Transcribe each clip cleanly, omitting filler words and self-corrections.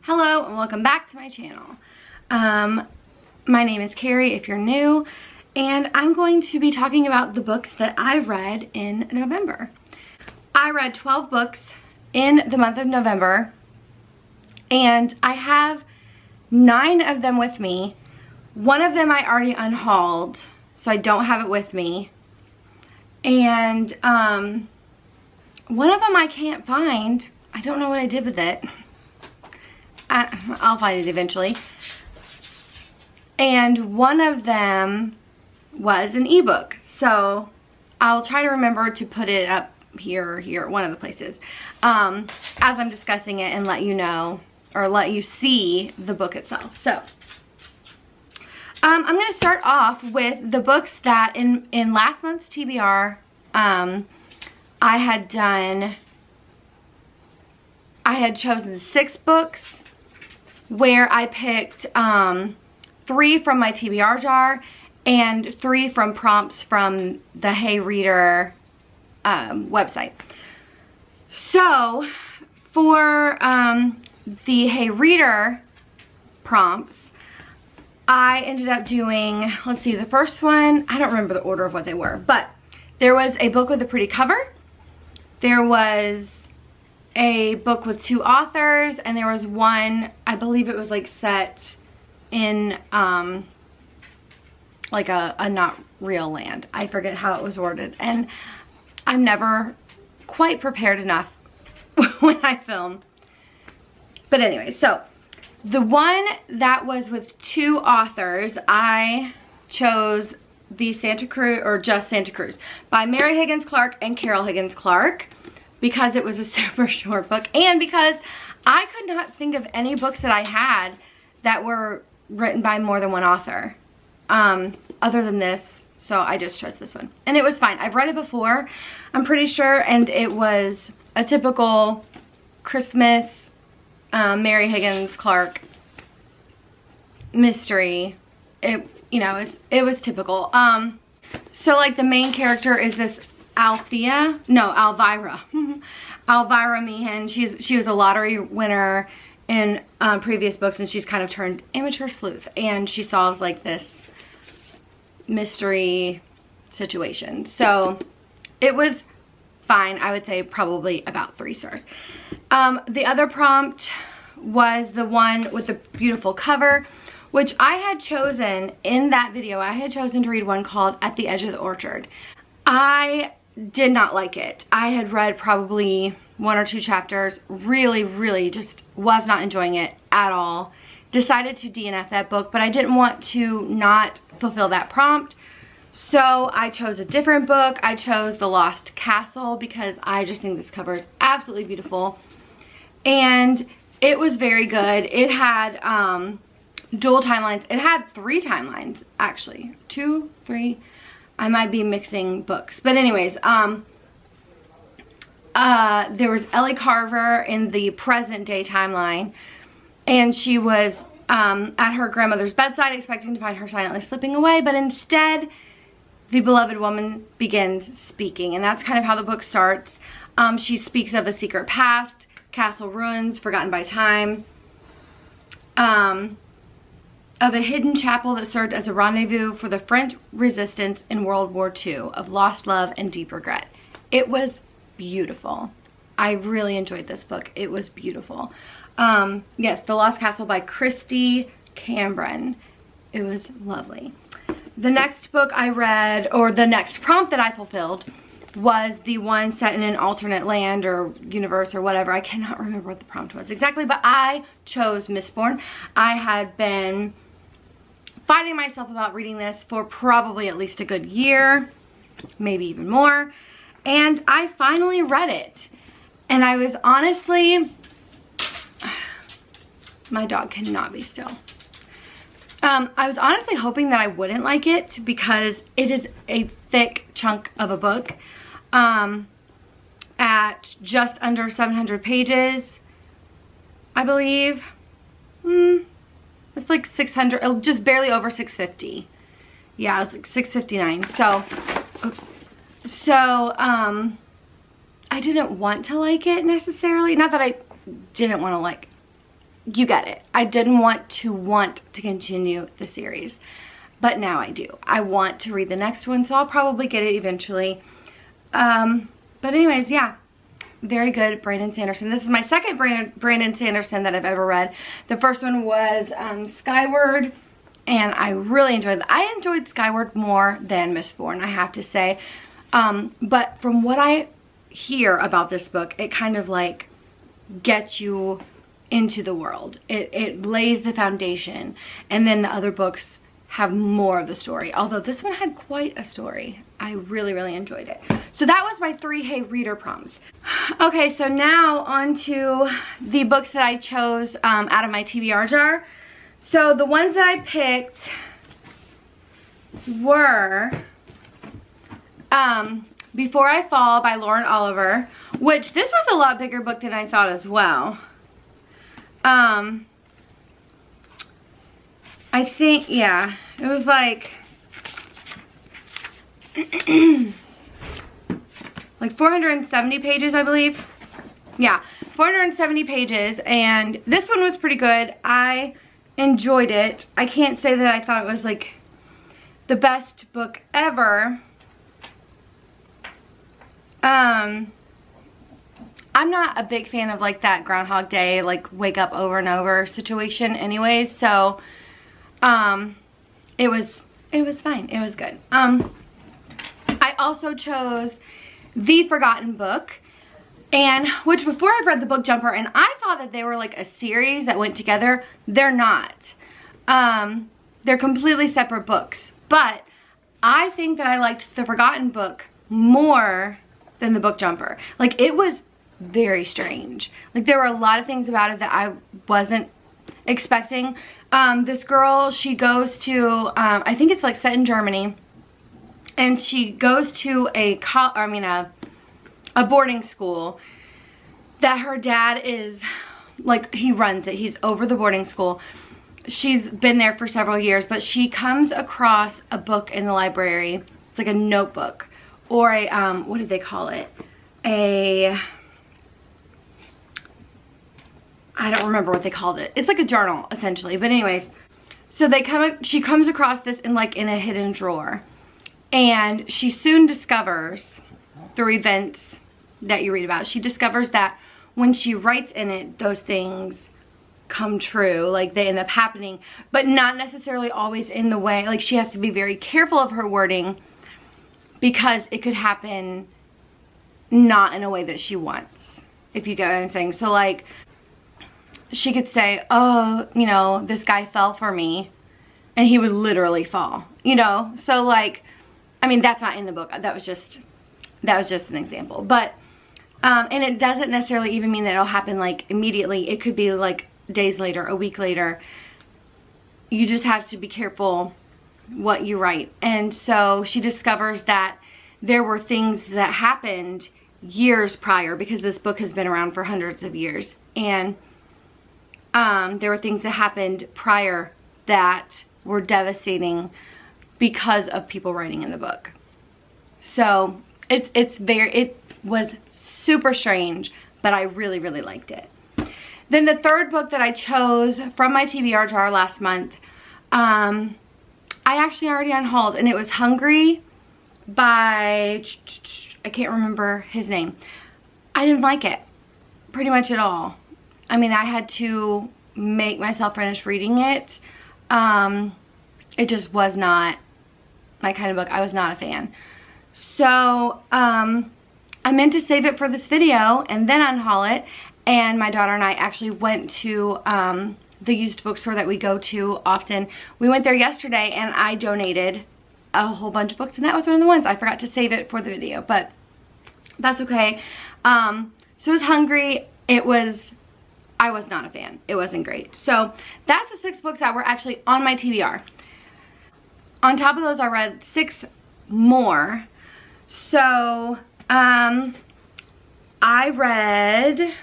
Hello and welcome back to my channel. My name is Carrie if you're new, and I'm going to be talking about the books that I read in November. I read 12 books in the month of November, and I have 9 of them with me. One of them I already unhauled, so I don't have it with me. And one of them I can't find. I don't know what I did with it. I'll find it eventually. And one of them was an ebook, so I'll try to remember to put it up here or here, one of the places, as I'm discussing it, and let you know, or let you see the book itself. So I'm going to start off with the books that in last month's TBR I had chosen 6 books, where I picked 3 from my TBR jar and 3 from prompts from the Hey Reader website. So for the Hey Reader prompts, I ended up doing, let's see, the first one, I don't remember the order of what they were, but there was a book with a pretty cover, there was a book with 2 authors, and there was one, I believe it was like set in like a not real land. I forget how it was worded, and I'm never quite prepared enough when I film. But anyway, so the one that was with 2 authors, I chose the Santa Cruz, or Just Santa Cruz, by Mary Higgins Clark and Carol Higgins Clark, because it was a super short book, and because I could not think of any books that I had that were written by more than one author, other than this, so I just chose this one. And it was fine. I've read it before, I'm pretty sure, and it was a typical Christmas Mary Higgins Clark mystery. It was typical. So like the main character is this Elvira Meehan. She was a lottery winner in previous books, and she's kind of turned amateur sleuth, and she solves like this mystery situation. So it was fine. I would say probably about 3 stars. The other prompt was the one with the beautiful cover, which I had chosen in that video. I had chosen to read one called At the Edge of the Orchard. I did not like it. I had read probably 1 or 2 chapters, really just was not enjoying it at all. Decided to DNF that book, but I didn't want to not fulfill that prompt, so I chose a different book. I chose The Lost Castle because I just think this cover is absolutely beautiful, and it was very good. It had dual timelines. It had 3 timelines, actually. 2, 3. I might be mixing books, but anyways, there was Ellie Carver in the present day timeline, and she was at her grandmother's bedside expecting to find her silently slipping away, but instead the beloved woman begins speaking, and that's kind of how the book starts. She speaks of a secret past, castle ruins, forgotten by time, of a hidden chapel that served as a rendezvous for the French resistance in World War II, of lost love and deep regret. It was beautiful. I really enjoyed this book. It was beautiful. Yes, The Lost Castle by Christy Cambron. It was lovely. The next book I read, or the next prompt that I fulfilled, was the one set in an alternate land or universe or whatever. I cannot remember what the prompt was exactly, but I chose Mistborn. I had been fighting myself about reading this for probably at least a good year, maybe even more, and I finally read it. And I was honestly, my dog cannot be still. I was honestly hoping that I wouldn't like it, because it is a thick chunk of a book, at just under 700 pages, I believe. It's like 600, just barely over 650. Yeah, it was like 659. So, oops. So, I didn't want to like it necessarily. Not that I didn't want to like you get it. I didn't want to continue the series, but now I do. I want to read the next one, so I'll probably get it eventually. But anyways, yeah, very good, Brandon Sanderson. This is my second Brandon Sanderson that I've ever read. The first one was Skyward, and I really enjoyed it. I enjoyed Skyward more than Mistborn, I have to say. But from what I hear about this book, it kind of like gets you into the world. It lays the foundation, and then the other books have more of the story, although this one had quite a story. I really enjoyed it. So that was my 3 Hey Reader prompts. Okay, so now on to the books that I chose out of my TBR jar. So the ones that I picked were Before I Fall by Lauren Oliver, which this was a lot bigger book than I thought as well. I think, yeah, it was like like 470 pages, I believe. Yeah, 470 pages, and this one was pretty good. I enjoyed it. I can't say that I thought it was like the best book ever. I'm not a big fan of like that Groundhog Day, like wake up over and over situation anyways, so it was fine. It was good. I also chose The Forgotten Book, and which before I've read The Book Jumper, and I thought that they were like a series that went together. They're not. They're completely separate books, but I think that I liked The Forgotten Book more than The Book Jumper. Like, it was very strange. Like, there were a lot of things about it that I wasn't expecting. This girl, she goes to, I think it's like set in Germany, and she goes to a boarding school that her dad is, like, he runs it. He's over the boarding school. She's been there for several years, but she comes across a book in the library. It's like a notebook, or a, what did they call it? I don't remember what they called it. It's like a journal, essentially. But anyways, so she comes across this in a hidden drawer. And she soon discovers, through events that you read about, she discovers that when she writes in it, those things come true. Like, they end up happening, but not necessarily always in the way. Like, she has to be very careful of her wording, because it could happen not in a way that she wants, if you get what I'm saying. So, like, she could say, oh, you know, this guy fell for me, and he would literally fall, you know? So, like, I mean, that's not in the book. That was just an example. But, and it doesn't necessarily even mean that it'll happen, like, immediately. It could be, like, days later, a week later. You just have to be careful what you write. And so she discovers that there were things that happened years prior, because this book has been around for hundreds of years. And there were things that happened prior that were devastating because of people writing in the book. So it was super strange, but I really liked it. Then the third book that I chose from my TBR jar last month, I actually already unhauled, and it was Hungry by, I can't remember his name. I didn't like it pretty much at all. I mean, I had to make myself finish reading it. It just was not my kind of book. I was not a fan. So I meant to save it for this video and then unhaul it. And my daughter and I actually went to the used bookstore that we go to often. We went there yesterday, and I donated a whole bunch of books, and that was one of the ones. I forgot to save it for the video, but that's okay. So it was Hungry. I was not a fan. It wasn't great. So that's the 6 books that were actually on my TBR. On top of those, I read 6 more. So I read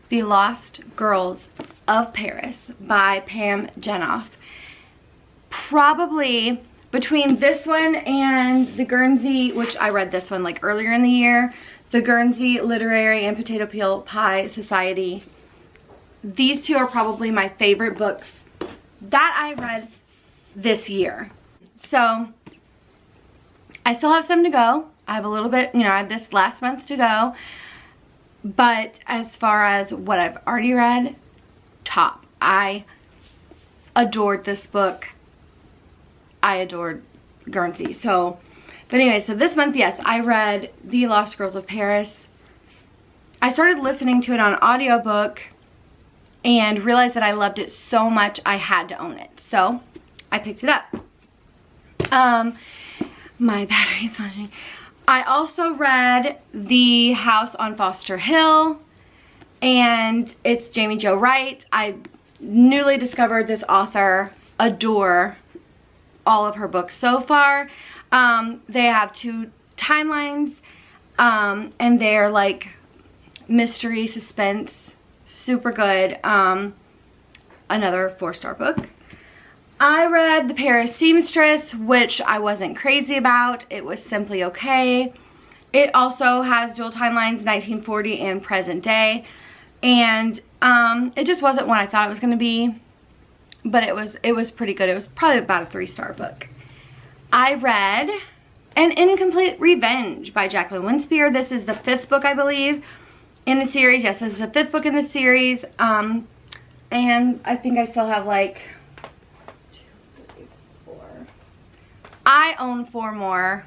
The Lost Girls of Paris by Pam Jenoff. Probably between this one and the Guernsey, which I read this one like earlier in the year, The Guernsey Literary and Potato Peel Pie Society. These two are probably my favorite books that I read this year. So I still have some to go. I have a little bit, you know, I have this last month to go. But as far as what I've already read, top. I adored this book. I adored Guernsey. So, but anyway, so this month, yes, I read The Lost Girls of Paris. I started listening to it on audiobook and realized that I loved it so much I had to own it. So I picked it up. My battery's flashing. I also read The House on Foster Hill, and it's Jamie Jo Wright. I newly discovered this author. Adore all of her books so far. They have 2 timelines, and they're like mystery, suspense, super good. Another 4-star book. I read The Paris Seamstress, which I wasn't crazy about. It was simply okay. It also has dual timelines, 1940 and present day. And it just wasn't what I thought it was going to be. But it was pretty good. It was probably about a 3-star book. I read An Incomplete Revenge by Jacqueline Winspear. This is the 5th book, I believe, in the series. Yes, this is the 5th book in the series. And I think I still have like 2, 3, 4. I own 4 more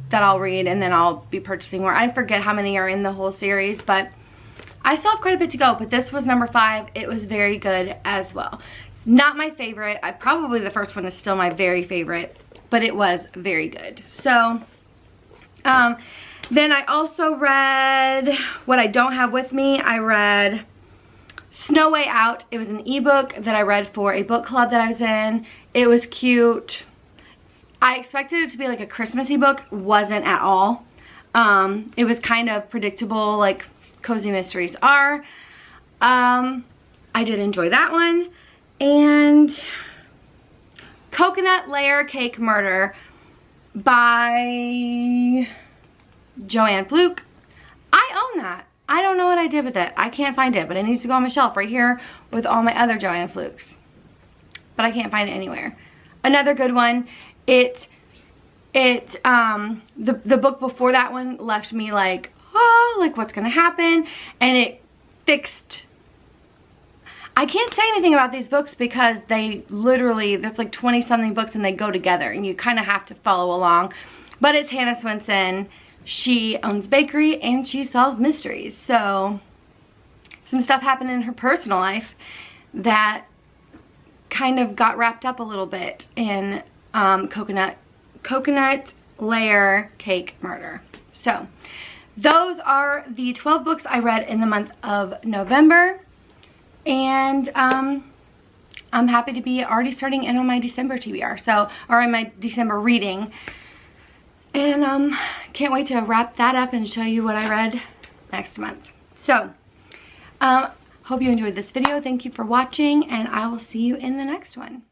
that I'll read, and then I'll be purchasing more. I forget how many are in the whole series, but I still have quite a bit to go. But this was number 5. It was very good as well. It's not my favorite. Probably the first one is still my very favorite, but it was very good. So then I also read, what I don't have with me, I read Snow Way Out. It was an ebook that I read for a book club that I was in. It was cute. I expected it to be like a Christmassy book. Wasn't at all. It was kind of predictable, like cozy mysteries are. I did enjoy that one. And Coconut Layer Cake Murder by Joanne Fluke. I own that. I don't know what I did with it. I can't find it, but it needs to go on my shelf right here with all my other Joanne Flukes. But I can't find it anywhere. Another good one. The book before that one left me like, oh, like what's gonna happen? And it fixed. I can't say anything about these books because they literally, there's like 20 something books and they go together and you kind of have to follow along. But it's Hannah Swenson. She owns a bakery and she solves mysteries. So some stuff happened in her personal life that kind of got wrapped up a little bit in Coconut Layer Cake Murder. So those are the 12 books I read in the month of November. And I'm happy to be already starting in on my December TBR. So, or in my December reading. And can't wait to wrap that up and show you what I read next month. So, hope you enjoyed this video. Thank you for watching, and I will see you in the next one.